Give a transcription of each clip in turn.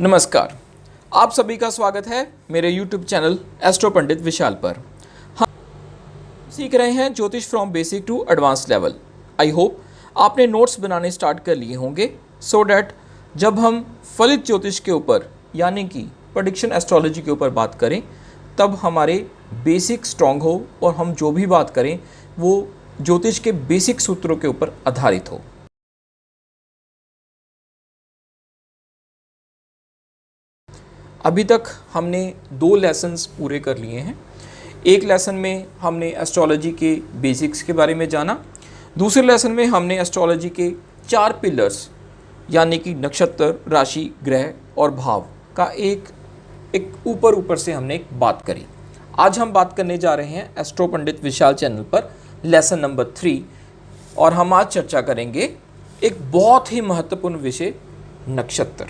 नमस्कार, आप सभी का स्वागत है मेरे YouTube channel astro Pandit Vishal पर। हम सीख रहे हैं ज्योतिष from basic to advance level. I hope आपने नोट्स बनाने स्टार्ट कर लिए होंगे सो डैट जब हम फलित ज्योतिष के ऊपर यानी कि प्रेडिक्शन एस्ट्रोलॉजी के ऊपर बात करें तब हमारे बेसिक स्ट्रॉन्ग हो और हम जो भी बात करें वो ज्योतिष के बेसिक सूत्रों के ऊपर आधारित हो। अभी तक हमने 2 लेसन्स पूरे कर लिए हैं। एक लेसन में हमने एस्ट्रोलॉजी के बेसिक्स के बारे में जाना, दूसरे लेसन में हमने एस्ट्रोलॉजी के 4 पिलर्स यानी कि नक्षत्र, राशि, ग्रह और भाव का एक ऊपर से हमने एक बात करी। आज हम बात करने जा रहे हैं एस्ट्रो पंडित विशाल चैनल पर लेसन नंबर 3 और हम आज चर्चा करेंगे एक बहुत ही महत्वपूर्ण विषय, नक्षत्र।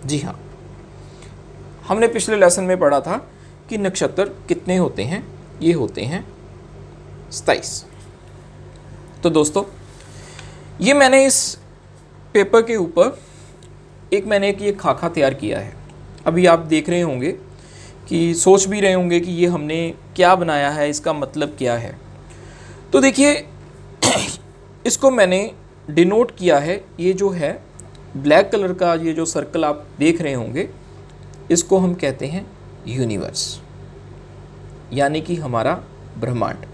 जी हाँ, हमने पिछले लेसन में पढ़ा था कि नक्षत्र कितने होते हैं। ये होते हैं 27। तो दोस्तों, ये मैंने इस पेपर के ऊपर मैंने ये खाका तैयार किया है। अभी आप देख रहे होंगे कि सोच भी रहे होंगे कि ये हमने क्या बनाया है, इसका मतलब क्या है। तो देखिए, इसको मैंने डिनोट किया है। ये जो है ब्लैक कलर का ये जो सर्कल आप देख रहे होंगे, इसको हम कहते हैं यूनिवर्स यानी कि हमारा ब्रह्मांड।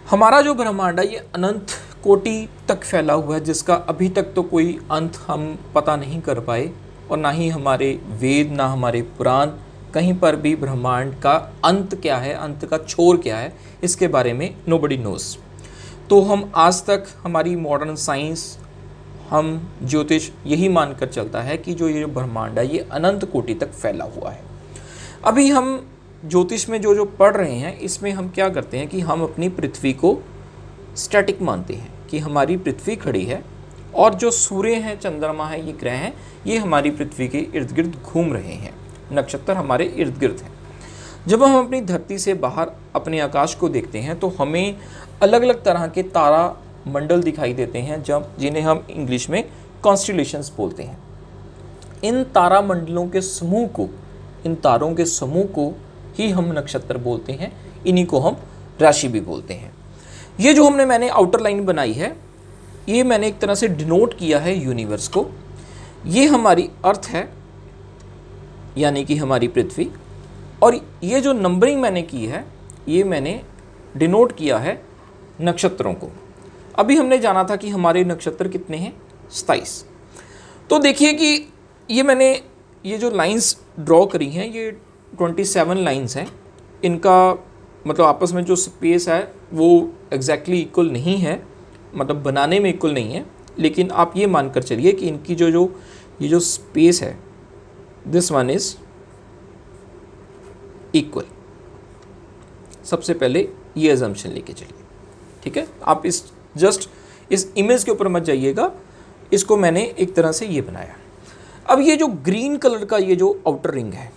हमारा जो ब्रह्मांड है ये अनंत कोटि तक फैला हुआ है, जिसका अभी तक तो कोई अंत हम पता नहीं कर पाए और ना ही हमारे वेद ना हमारे पुराण कहीं पर भी ब्रह्मांड का अंत क्या है, अंत का छोर क्या है, इसके बारे में नोबडी नोज। तो हम आज तक हमारी मॉडर्न साइंस, हम ज्योतिष यही मानकर चलता है कि जो ये ब्रह्मांड है ये अनंत कोटि तक फैला हुआ है। अभी हम ज्योतिष में जो पढ़ रहे हैं इसमें हम क्या करते हैं कि हम अपनी पृथ्वी को स्टैटिक मानते हैं कि हमारी पृथ्वी खड़ी है और जो सूर्य हैं, चंद्रमा है, ये ग्रह हैं, ये हमारी पृथ्वी के इर्द गिर्द घूम रहे हैं। नक्षत्र हमारे इर्द गिर्द हैं। जब हम अपनी धरती से बाहर अपने आकाश को देखते हैं तो हमें अलग अलग तरह के तारा मंडल दिखाई देते हैं, जिन्हें हम इंग्लिश में कॉन्स्टेलेशंस बोलते हैं। इन तारा मंडलों के समूह को, इन तारों के समूह को ही हम नक्षत्र बोलते हैं। इन्हीं को हम राशि भी बोलते हैं। ये जो मैंने आउटर लाइन बनाई है, ये मैंने एक तरह से डिनोट किया है यूनिवर्स को। ये हमारी अर्थ है यानी कि हमारी पृथ्वी, और ये जो नंबरिंग मैंने की है ये मैंने डिनोट किया है नक्षत्रों को। अभी हमने जाना था कि हमारे नक्षत्र कितने हैं, 27। तो देखिए कि ये मैंने ये जो लाइंस ड्रॉ करी हैं ये 27 लाइंस हैं। इनका मतलब आपस में जो स्पेस है वो एग्जैक्टली इक्वल नहीं है, मतलब बनाने में इक्वल नहीं है, लेकिन आप ये मानकर चलिए कि इनकी ये जो स्पेस है, दिस वन इज इक्वल। सबसे पहले ये अजम्पशन लेके चलिए, ठीक है। आप जस्ट इस इमेज के ऊपर मत जाइएगा, इसको मैंने एक तरह से ये बनाया। अब ये जो ग्रीन कलर का ये जो आउटर रिंग है,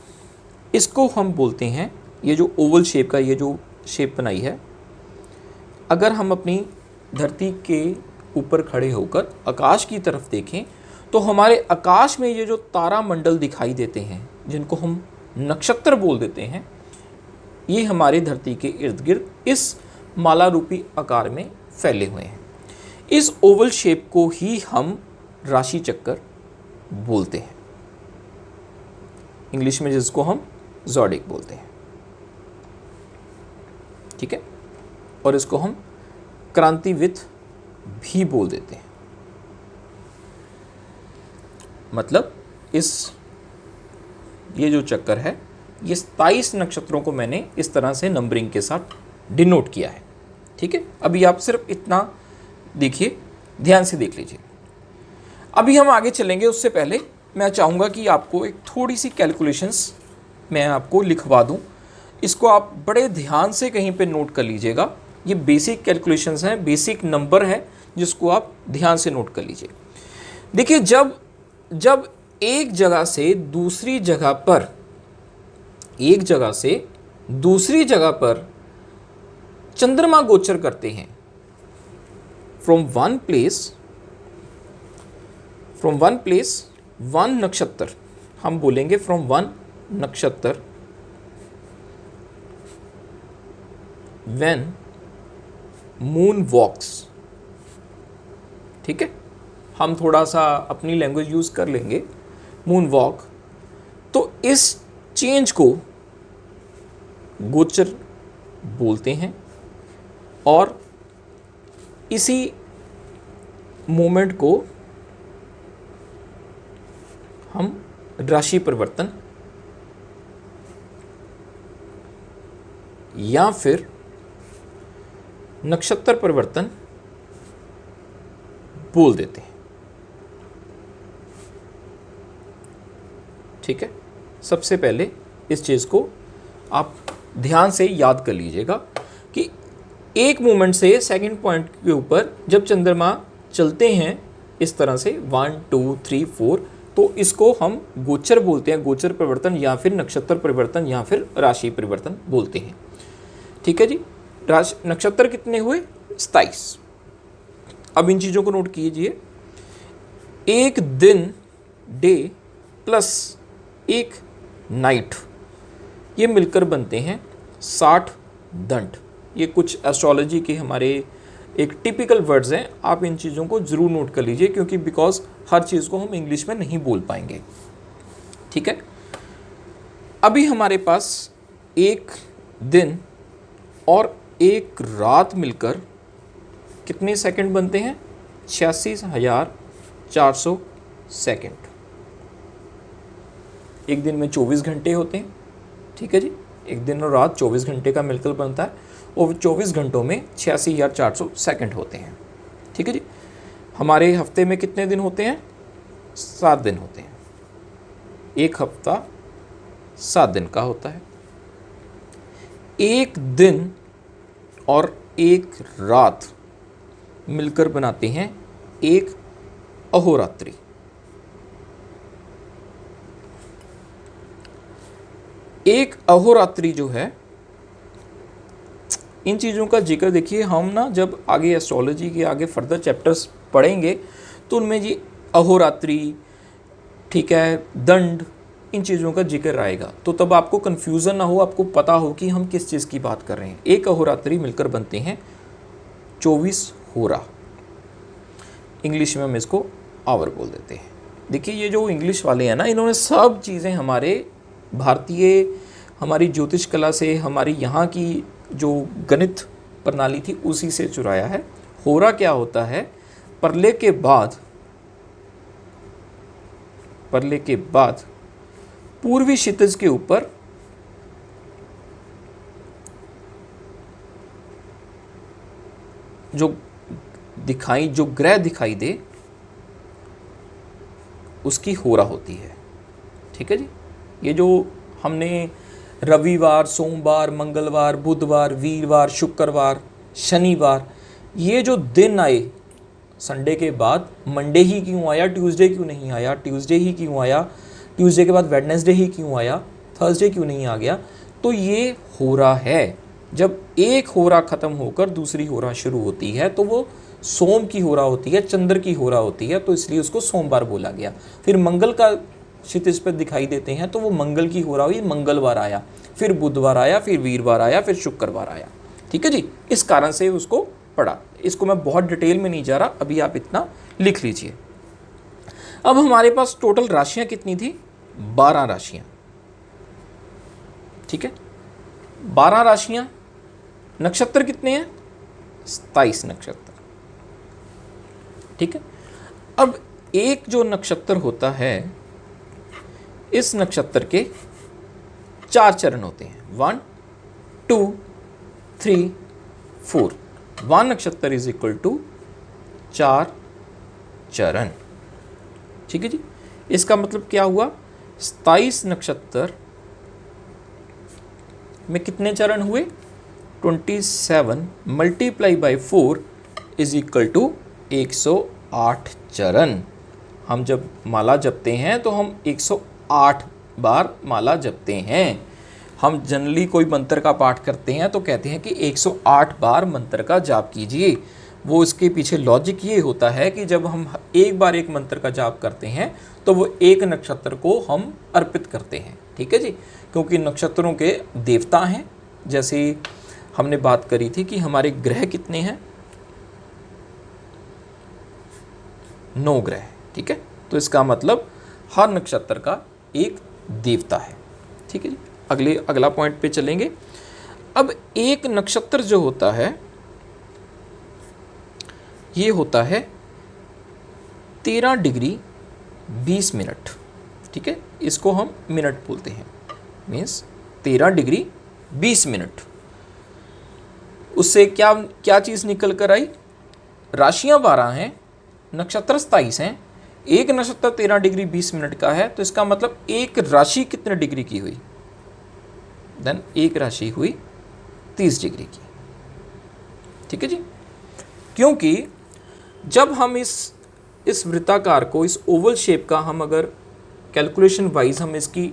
इसको हम बोलते हैं, ये जो ओवल शेप का ये जो शेप बनाई है, अगर हम अपनी धरती के ऊपर खड़े होकर आकाश की तरफ देखें तो हमारे आकाश में ये जो तारा मंडल दिखाई देते हैं, जिनको हम नक्षत्र बोल देते हैं, ये हमारे धरती के इर्द गिर्द इस माला रूपी आकार में फैले हुए हैं। इस ओवल शेप को ही हम राशि चक्कर बोलते हैं, इंग्लिश में जिसको हम ज़ोडिएक बोलते हैं, ठीक है। और इसको हम क्रांतिवृत्त भी बोल देते हैं। मतलब ये जो चक्कर है, ये 27 नक्षत्रों को मैंने इस तरह से नंबरिंग के साथ डिनोट किया है, ठीक है। अभी आप सिर्फ इतना देखिए, ध्यान से देख लीजिए। अभी हम आगे चलेंगे, उससे पहले मैं चाहूँगा कि आपको एक थोड़ी सी कैलकुलेशंस मैं आपको लिखवा दूँ। इसको आप बड़े ध्यान से कहीं पे नोट कर लीजिएगा। ये बेसिक कैलकुलेशंस हैं, बेसिक नंबर है, जिसको आप ध्यान से नोट कर लीजिए। देखिए, जब एक जगह से दूसरी जगह पर चंद्रमा गोचर करते हैं, फ्रॉम वन प्लेस वन नक्षत्र, हम बोलेंगे फ्रॉम वन नक्षत्र व्हेन मून वॉक्स। ठीक है, हम थोड़ा सा अपनी लैंग्वेज यूज कर लेंगे, मून वॉक। तो इस चेंज को गोचर बोलते हैं और इसी मोमेंट को हम राशि परिवर्तन या फिर नक्षत्र परिवर्तन बोल देते हैं। ठीक है, सबसे पहले इस चीज को आप ध्यान से याद कर लीजिएगा कि एक मोमेंट से सेकंड पॉइंट के ऊपर जब चंद्रमा चलते हैं इस तरह से 1 2 3 4, तो इसको हम गोचर बोलते हैं, गोचर परिवर्तन या फिर नक्षत्र परिवर्तन या फिर राशि परिवर्तन बोलते हैं। ठीक है जी, नक्षत्र कितने हुए? 27। अब इन चीज़ों को नोट कीजिए, एक दिन डे प्लस एक नाइट, ये मिलकर बनते हैं 60 दंड। ये कुछ एस्ट्रोलॉजी के हमारे एक टिपिकल वर्ड्स हैं, आप इन चीज़ों को ज़रूर नोट कर लीजिए क्योंकि बिकॉज हर चीज़ को हम इंग्लिश में नहीं बोल पाएंगे। ठीक है, अभी हमारे पास एक दिन और एक रात मिलकर कितने सेकंड बनते हैं? 86,400 सेकंड। एक दिन में 24 घंटे होते हैं। ठीक है जी, एक दिन और रात 24 घंटे का मिलकर बनता है और 24 घंटों में 86,400 सेकंड होते हैं। ठीक है जी, हमारे हफ्ते में कितने दिन होते हैं? 7 दिन होते हैं। एक हफ्ता 7 दिन का होता है। एक दिन और एक रात मिलकर बनाते हैं एक अहोरात्रि। एक अहोरात्रि जो है, इन चीज़ों का जिक्र देखिए हम ना जब आगे एस्ट्रोलॉजी के आगे फर्दर चैप्टर्स पढ़ेंगे तो उनमें जी अहोरात्रि, ठीक है, दंड, इन चीज़ों का जिक्र आएगा, तो तब आपको कन्फ्यूज़न ना हो, आपको पता हो कि हम किस चीज़ की बात कर रहे हैं। एक अहोरात्रि मिलकर बनते हैं 24 होरा। इंग्लिश में हम इसको आवर बोल देते हैं। देखिए ये जो इंग्लिश वाले हैं ना, इन्होंने सब चीज़ें हमारे भारतीय, हमारी ज्योतिष कला से, हमारी यहाँ की जो गणित प्रणाली थी उसी से चुराया है। होरा क्या होता है? परले के बाद पूर्वी क्षितिज के ऊपर जो ग्रह दिखाई दे उसकी होरा होती है। ठीक है जी, ये जो हमने रविवार, सोमवार, मंगलवार, बुधवार, वीरवार, शुक्रवार, शनिवार, ये जो दिन आए संडे के बाद, मंडे ही क्यों आया, ट्यूसडे क्यों नहीं आया, ट्यूसडे ही क्यों आया, ट्यूसडे के बाद वेडनेसडे ही क्यों आया, थर्सडे क्यों नहीं आ गया, तो ये होरा है। जब एक होरा ख़त्म होकर दूसरी होरा शुरू होती है तो वो सोम की होरा होती है, चंद्र की होरा होती है, तो इसलिए उसको सोमवार बोला गया। फिर मंगल का क्षितिज पर दिखाई देते हैं तो वो मंगल की होरा हुई, मंगलवार आया, फिर बुधवार आया, फिर वीरवार आया, फिर शुक्रवार आया। ठीक है जी, इस कारण से उसको पढ़ा। इसको मैं बहुत डिटेल में नहीं जा रहा, अभी आप इतना लिख लीजिए। अब हमारे पास टोटल राशियां कितनी थी? 12 राशियां। ठीक है, 12 राशियां। नक्षत्र कितने हैं? 27 नक्षत्र। ठीक है, अब एक जो नक्षत्र होता है, इस नक्षत्र के 4 चरण होते हैं। 1 2 3 4। 1 नक्षत्र इज इक्वल टू 4 चरण। ठीक है जी, इसका मतलब क्या हुआ? 27 नक्षत्र में कितने चरण हुए? 27 multiply by 4 is equal to 108 चरण। हम जब माला जपते हैं तो हम 108 बार माला जपते हैं। हम जनरली कोई मंत्र का पाठ करते हैं तो कहते हैं कि 108 बार मंत्र का जाप कीजिए। वो इसके पीछे लॉजिक ये होता है कि जब हम एक बार एक मंत्र का जाप करते हैं तो वो एक नक्षत्र को हम अर्पित करते हैं, ठीक है जी, क्योंकि नक्षत्रों के देवता हैं। जैसे हमने बात करी थी कि हमारे ग्रह कितने हैं, 9 ग्रह, ठीक है। तो इसका मतलब हर नक्षत्र का एक देवता है, ठीक है जी। अगला पॉइंट पे चलेंगे। अब एक नक्षत्र जो होता है ये होता है 13 डिग्री 20 मिनट, ठीक है। इसको हम मिनट बोलते हैं, मीन्स 13 डिग्री 20 मिनट। उससे क्या क्या चीज़ निकल कर आई? राशियां 12 हैं, नक्षत्र 27 हैं, एक नक्षत्र 13 डिग्री 20 मिनट का है, तो इसका मतलब एक राशि कितने डिग्री की हुई? देन एक राशि हुई 30 डिग्री की, ठीक है जी। क्योंकि जब हम इस वृत्ताकार को, इस ओवल शेप का हम अगर कैलकुलेशन वाइज हम इसकी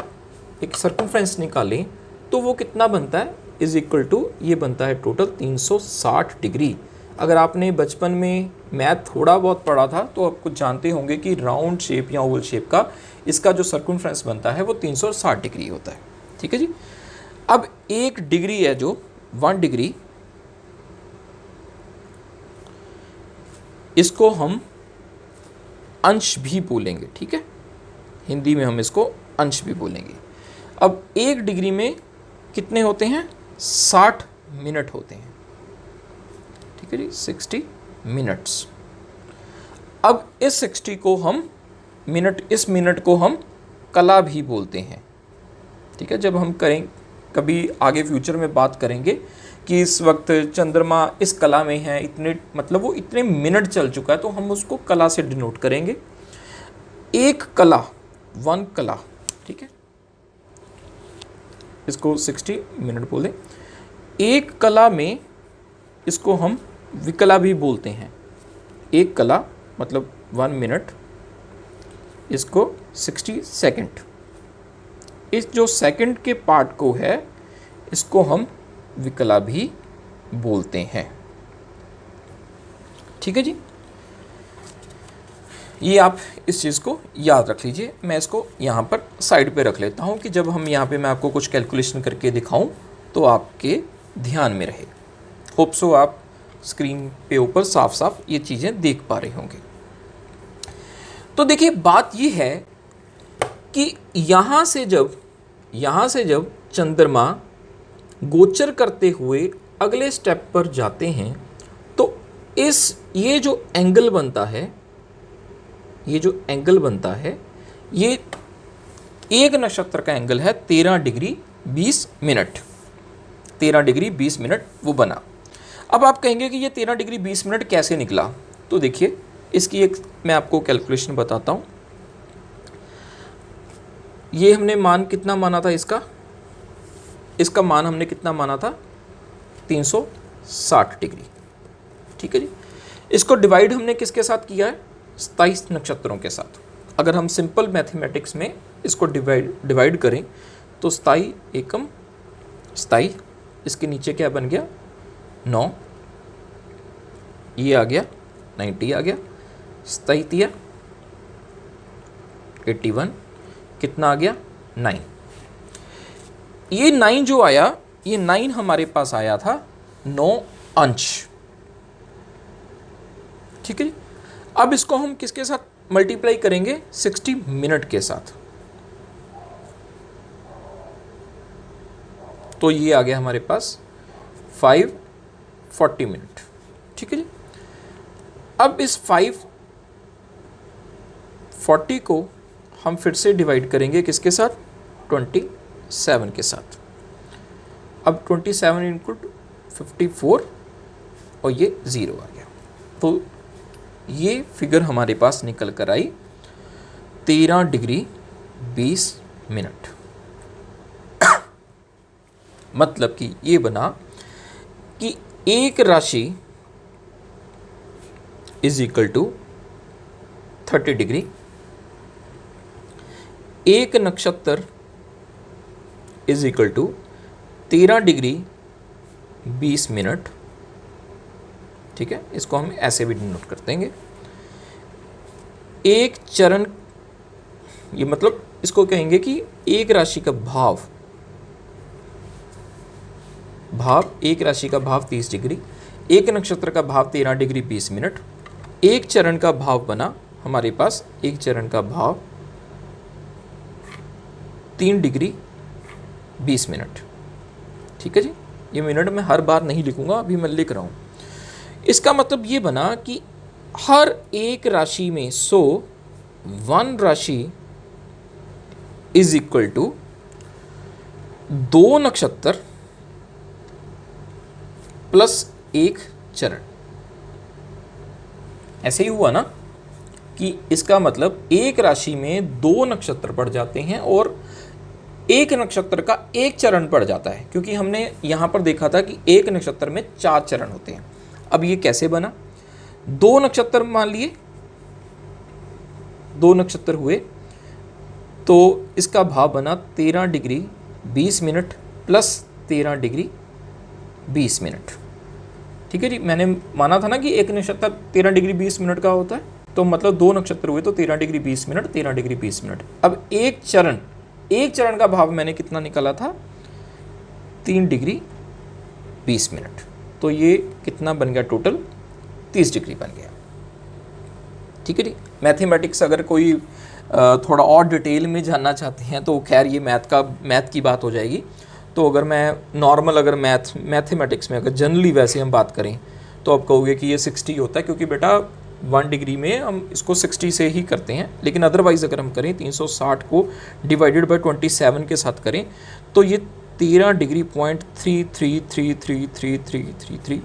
एक सर्कमफ्रेंस निकालें तो वो कितना बनता है? इज इक्वल टू, ये बनता है टोटल 360 डिग्री। अगर आपने बचपन में मैथ थोड़ा बहुत पढ़ा था तो आप कुछ जानते होंगे कि राउंड शेप या ओवल शेप का इसका जो सर्कमफ्रेंस बनता है वो 360 डिग्री होता है, ठीक है जी। अब 1 डिग्री है जो 1 डिग्री, इसको हम अंश भी बोलेंगे, ठीक है। हिंदी में हम इसको अंश भी बोलेंगे। अब 1 डिग्री में कितने होते हैं? 60 मिनट होते हैं, ठीक है जी, 60 मिनट्स। अब इस 60 को हम मिनट, इस मिनट को हम कला भी बोलते हैं, ठीक है। जब हम कभी आगे फ्यूचर में बात करेंगे कि इस वक्त चंद्रमा इस कला में है, इतने मतलब वो इतने मिनट चल चुका है, तो हम उसको कला से डिनोट करेंगे। एक कला, 1 कला, ठीक है, इसको 60 मिनट बोले। एक कला में इसको हम विकला भी बोलते हैं। एक कला मतलब 1 मिनट, इसको 60 सेकंड। इस जो सेकंड के पार्ट को है इसको हम विकला भी बोलते हैं, ठीक है जी। ये आप इस चीज़ को याद रख लीजिए। मैं इसको यहाँ पर साइड पे रख लेता हूँ कि जब हम यहाँ पे मैं आपको कुछ कैलकुलेशन करके दिखाऊं तो आपके ध्यान में रहे। होप सो आप स्क्रीन पे ऊपर साफ साफ ये चीज़ें देख पा रहे होंगे। तो देखिए बात ये है कि यहाँ से जब चंद्रमा गोचर करते हुए अगले स्टेप पर जाते हैं तो ये जो एंगल बनता है, ये एक नक्षत्र का एंगल है 13 डिग्री 20 मिनट। 13 डिग्री 20 मिनट वो बना। अब आप कहेंगे कि ये 13 डिग्री 20 मिनट कैसे निकला? तो देखिए इसकी एक मैं आपको कैलकुलेशन बताता हूँ। ये हमने मान कितना माना था इसका मान हमने कितना माना था? 360 डिग्री, ठीक है जी। इसको डिवाइड हमने किसके साथ किया है? 27 नक्षत्रों के साथ। अगर हम सिंपल मैथमेटिक्स में इसको डिवाइड करें तो 27 एकम 27, इसके नीचे क्या बन गया? 9, ये आ गया 90 आ गया, 27 81, कितना आ गया? 9। ये 9 जो आया, ये 9 हमारे पास आया था 9 अंश, ठीक है जी। अब इसको हम किसके साथ मल्टीप्लाई करेंगे? 60 मिनट के साथ। तो ये आ गया हमारे पास 540 मिनट, ठीक है जी। अब इस 540 को हम फिर से डिवाइड करेंगे किसके साथ? 27 के साथ। अब 27 इंटू 54 और ये 0 आ गया। तो ये फिगर हमारे पास निकल कर आई 13 डिग्री 20 मिनट। मतलब कि ये बना कि एक राशि इज इक्वल टू 30 डिग्री, एक नक्षत्र is equal to 13 degree 20 minute, ठीक है, इसको हम ऐसे भी डिनोट कर देंगे। एक चरण, ये मतलब इसको कहेंगे कि एक राशि का भाव, एक राशि का भाव 30 डिग्री, एक नक्षत्र का भाव 13 डिग्री 20 मिनट, एक चरण का भाव बना हमारे पास, एक चरण का भाव 3 डिग्री 20 मिनट। ठीक है जी, ये मिनट में हर बार नहीं लिखूंगा, अभी मैं लिख रहा हूं। इसका मतलब ये बना कि हर एक राशि में 1 राशि इज इक्वल टू 2 नक्षत्र प्लस 1 चरण। ऐसे ही हुआ ना कि इसका मतलब एक राशि में 2 नक्षत्र पड़ जाते हैं और एक नक्षत्र का 1 चरण पड़ जाता है, क्योंकि हमने यहां पर देखा था कि एक नक्षत्र में 4 चरण होते हैं। अब ये कैसे बना, 2 नक्षत्र मान लिए, 2 नक्षत्र हुए तो इसका भाव बना 13 degree 20 minute plus 13 degree 20 minute. ठीक है जी, मैंने माना था ना कि एक नक्षत्र 13 डिग्री 20 मिनट का होता है, तो मतलब 2 नक्षत्र हुए तो 13 डिग्री 20 मिनट, 13 डिग्री 20 मिनट। अब एक चरण का भाव मैंने कितना निकाला था, 3 डिग्री 20 मिनट। तो ये कितना बन गया, टोटल 30 डिग्री बन गया। ठीक है जी, मैथमेटिक्स अगर कोई थोड़ा और डिटेल में जानना चाहते हैं तो खैर ये मैथ की बात हो जाएगी। तो अगर मैं नॉर्मल, अगर मैथमेटिक्स में अगर जनरली वैसे हम बात करें तो आप कहोगे कि ये 60 होता है, क्योंकि बेटा 1 डिग्री में हम इसको 60 से ही करते हैं। लेकिन अदरवाइज़ अगर हम करें 360 को डिवाइडेड बाय 27 के साथ करें तो ये 13 डिग्री .33333333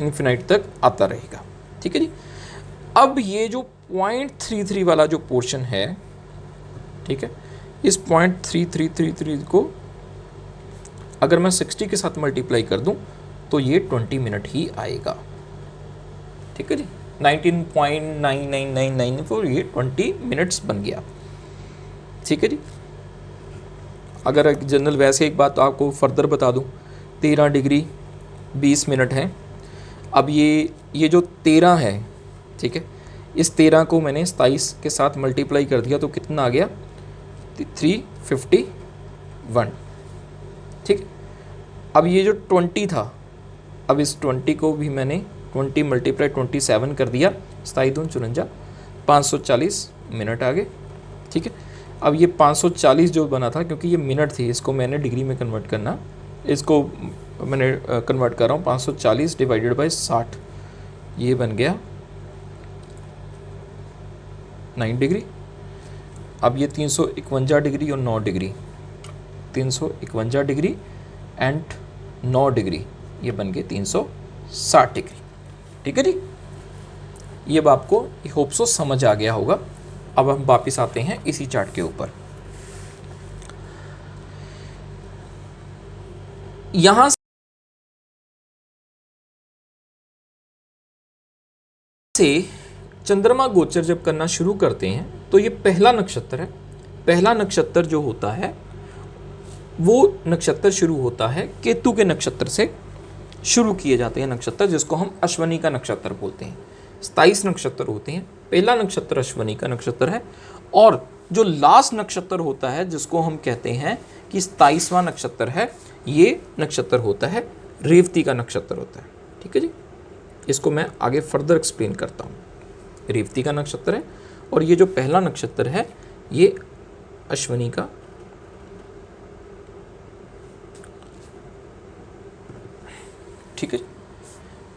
इन्फिनाइट तक आता रहेगा। ठीक है जी, अब ये जो .33 वाला जो पोर्शन है, ठीक है, इस .3333 को अगर मैं 60 के साथ मल्टीप्लाई कर दूं तो ये 20 मिनट ही आएगा। ठीक है जी, 19.9999 ये 20 मिनट्स बन गया। ठीक है जी, अगर जनरल वैसे एक बात आपको फर्दर बता दूं, 13 डिग्री 20 मिनट है। अब ये जो 13 है, ठीक है, इस 13 को मैंने 27 के साथ मल्टीप्लाई कर दिया तो कितना आ गया, 351। ठीक है, अब ये जो 20 था, अब इस 20 को भी मैंने 20 मल्टीप्लाई 27 कर दिया, 27×2 = 540 मिनट आ गए। ठीक है, अब ये 540 जो बना था, क्योंकि ये मिनट थी, इसको मैंने डिग्री में कन्वर्ट करना, इसको मैंने कन्वर्ट कर रहा हूँ। 540 डिवाइडेड बाय 60, ये बन गया 9 डिग्री। अब ये 351 डिग्री और 9 डिग्री, 351 डिग्री एंड 9 डिग्री, ये बन गए 360 डिग्री। ठीक है जी, ये अब आपको होप सो समझ आ गया होगा। अब हम वापस आते हैं इसी चार्ट के ऊपर। यहां से चंद्रमा गोचर जब करना शुरू करते हैं तो ये पहला नक्षत्र है। पहला नक्षत्र जो होता है वो नक्षत्र शुरू होता है केतु के नक्षत्र से शुरू किए जाते हैं नक्षत्र, जिसको हम अश्वनी का नक्षत्र बोलते हैं। 27 नक्षत्र होते हैं, पहला नक्षत्र अश्वनी का नक्षत्र है, और जो लास्ट नक्षत्र होता है जिसको हम कहते हैं कि 27वां नक्षत्र है, ये नक्षत्र होता है रेवती का नक्षत्र होता है। ठीक है जी, इसको मैं आगे फर्दर एक्सप्लेन करता हूँ। रेवती का नक्षत्र है और ये जो पहला नक्षत्र है ये अश्वनी का, ठीक है।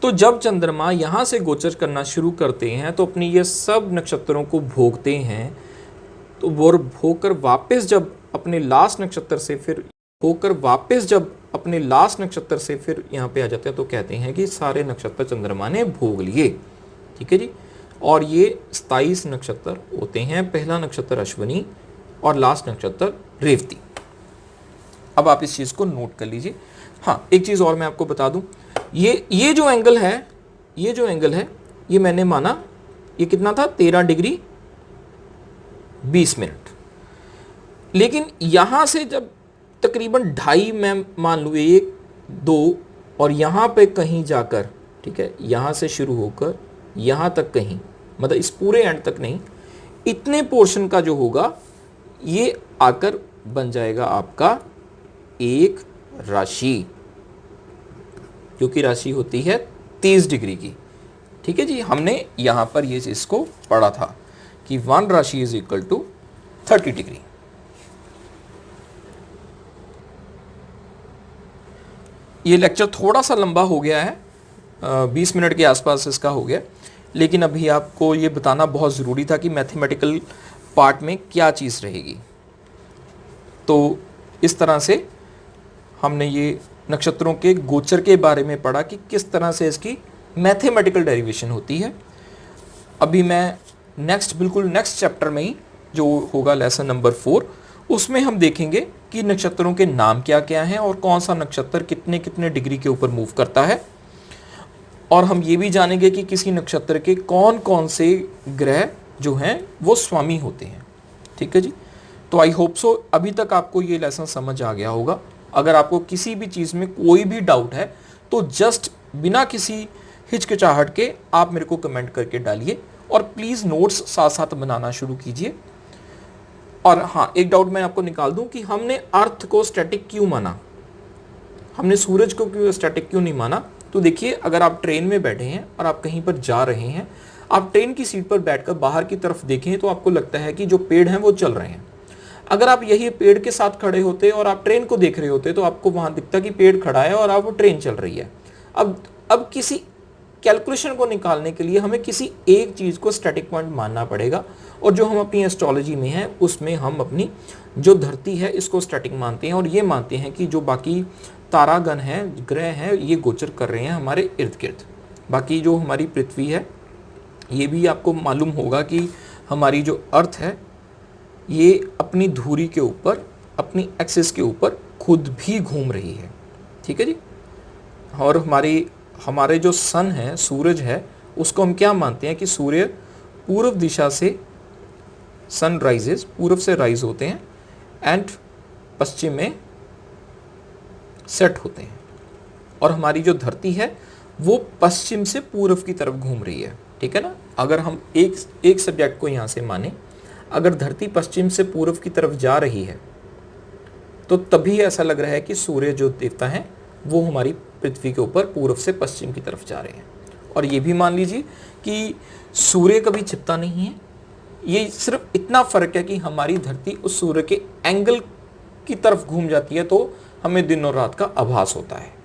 तो जब चंद्रमा यहाँ से गोचर करना शुरू करते हैं तो अपनी ये सब नक्षत्रों को भोगते हैं, तो वो भोगकर वापस जब अपने लास्ट नक्षत्र से फिर यहाँ पे आ जाते हैं तो कहते हैं कि सारे नक्षत्र चंद्रमा ने भोग लिए। ठीक है जी, और ये 27 नक्षत्र होते हैं, पहला नक्षत्र अश्वनी और लास्ट नक्षत्र रेवती। अब आप इस चीज़ को नोट कर लीजिए। हाँ, एक चीज़ और मैं आपको बता दूं, ये जो एंगल है, ये मैंने माना ये कितना था, 13 डिग्री 20 मिनट। लेकिन यहाँ से जब तकरीबन 2.5 मैं मान लूँ, 1 2 और यहाँ पे कहीं जाकर, ठीक है, यहाँ से शुरू होकर यहाँ तक कहीं, मतलब इस पूरे एंड तक नहीं, इतने पोर्शन का जो होगा ये आकर बन जाएगा आपका एक राशि, क्योंकि राशि होती है 30 डिग्री की। ठीक है जी, हमने यहाँ पर ये चीज़ को पढ़ा था कि 1 राशि इज इक्वल टू 30 डिग्री। ये लेक्चर थोड़ा सा लंबा हो गया है, 20 मिनट के आसपास इसका हो गया, लेकिन अभी आपको ये बताना बहुत ज़रूरी था कि मैथमेटिकल पार्ट में क्या चीज़ रहेगी। तो इस तरह से हमने ये नक्षत्रों के गोचर के बारे में पढ़ा कि किस तरह से इसकी मैथमेटिकल डेरिवेशन होती है। अभी मैं बिल्कुल नेक्स्ट चैप्टर में ही जो होगा लेसन नंबर 4, उसमें हम देखेंगे कि नक्षत्रों के नाम क्या क्या हैं और कौन सा नक्षत्र कितने कितने डिग्री के ऊपर मूव करता है, और हम ये भी जानेंगे कि किसी नक्षत्र के कौन कौन से ग्रह जो हैं वो स्वामी होते हैं। ठीक है जी, तो आई होप सो अभी तक आपको ये लेसन समझ आ गया होगा। अगर आपको किसी भी चीज़ में कोई भी डाउट है तो जस्ट बिना किसी हिचकिचाहट के आप मेरे को कमेंट करके डालिए, और प्लीज़ नोट्स साथ साथ बनाना शुरू कीजिए। और हाँ, एक डाउट मैं आपको निकाल दूं कि हमने अर्थ को स्टैटिक क्यों माना, हमने सूरज को क्यों स्टैटिक क्यों नहीं माना। तो देखिए, अगर आप ट्रेन में बैठे हैं और आप कहीं पर जा रहे हैं, आप ट्रेन की सीट पर बैठकर बाहर की तरफ देखें तो आपको लगता है कि जो पेड़ हैं वो चल रहे हैं। अगर आप यही पेड़ के साथ खड़े होते और आप ट्रेन को देख रहे होते तो आपको वहां दिखता कि पेड़ खड़ा है और आप वो ट्रेन चल रही है। अब किसी कैलकुलेशन को निकालने के लिए हमें किसी एक चीज़ को स्टैटिक पॉइंट मानना पड़ेगा, और जो हम अपनी एस्ट्रोलॉजी में है उसमें हम अपनी जो धरती है इसको स्टैटिक मानते हैं, और ये मानते हैं कि जो बाकी तारागण हैं, ग्रह हैं, ये गोचर कर रहे हैं हमारे इर्द गिर्द। बाकी जो हमारी पृथ्वी है, ये भी आपको मालूम होगा कि हमारी जो अर्थ है ये अपनी धुरी के ऊपर, अपनी एक्सिस के ऊपर खुद भी घूम रही है। ठीक है जी, और हमारे जो सन है, सूरज है, उसको हम क्या मानते हैं कि सूर्य पूर्व दिशा से सन राइजेस, पूर्व से राइज होते हैं एंड पश्चिम में सेट होते हैं, और हमारी जो धरती है वो पश्चिम से पूर्व की तरफ घूम रही है। ठीक है ना, अगर हम एक सब्जेक्ट को यहाँ से माने, अगर धरती पश्चिम से पूर्व की तरफ जा रही है तो तभी ऐसा लग रहा है कि सूर्य जो देवता है वो हमारी पृथ्वी के ऊपर पूर्व से पश्चिम की तरफ जा रहे हैं। और ये भी मान लीजिए कि सूर्य कभी छिपता नहीं है, ये सिर्फ इतना फर्क है कि हमारी धरती उस सूर्य के एंगल की तरफ घूम जाती है तो हमें दिन और रात का आभास होता है।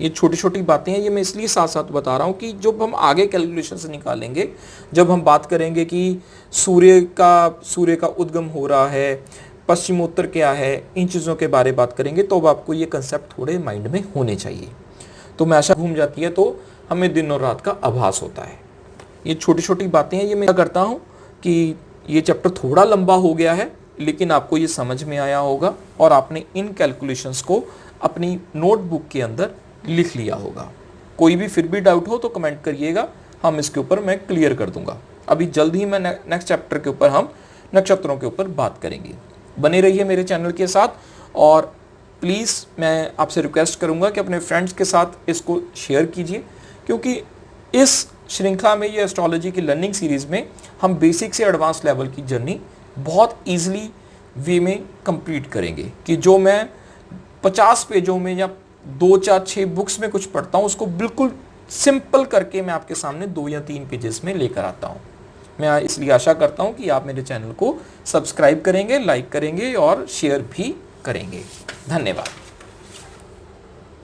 ये छोटी छोटी बातें हैं, ये मैं इसलिए साथ साथ बता रहा हूँ कि जब हम आगे कैलकुलेशन से निकालेंगे, जब हम बात करेंगे कि सूर्य का उद्गम हो रहा है, पश्चिमोत्तर क्या है, इन चीज़ों के बारे में बात करेंगे, तो अब आपको ये कंसेप्ट थोड़े माइंड में होने चाहिए। तो मैं आशा घूम जाती है तो हमें दिन और रात का आभास होता है। ये छोटी छोटी बातें हैं, ये मैं करता हूँ कि ये चैप्टर थोड़ा लंबा हो गया है, लेकिन आपको ये समझ में आया होगा और आपने इन कैलकुलेशंस को अपनी नोटबुक के अंदर लिख लिया होगा। कोई भी फिर भी डाउट हो तो कमेंट करिएगा, हम इसके ऊपर मैं क्लियर कर दूंगा। अभी जल्द ही मैं नेक्स्ट चैप्टर के ऊपर हम नक्षत्रों के ऊपर बात करेंगे। बने रहिए मेरे चैनल के साथ, और प्लीज़ मैं आपसे रिक्वेस्ट करूंगा कि अपने फ्रेंड्स के साथ इसको शेयर कीजिए, क्योंकि इस श्रृंखला में, ये एस्ट्रोलॉजी की लर्निंग सीरीज़ में, हम बेसिक से एडवांस लेवल की जर्नी बहुत ईजिली वे में कंप्लीट करेंगे। कि जो मैं 50 पेजों में या 2, 4, 6 बुक्स में कुछ पढ़ता हूँ, उसको बिल्कुल सिंपल करके मैं आपके सामने 2 या 3 पेजेस में लेकर आता हूँ। मैं इसलिए आशा करता हूँ कि आप मेरे चैनल को सब्सक्राइब करेंगे, लाइक करेंगे और शेयर भी करेंगे। धन्यवाद।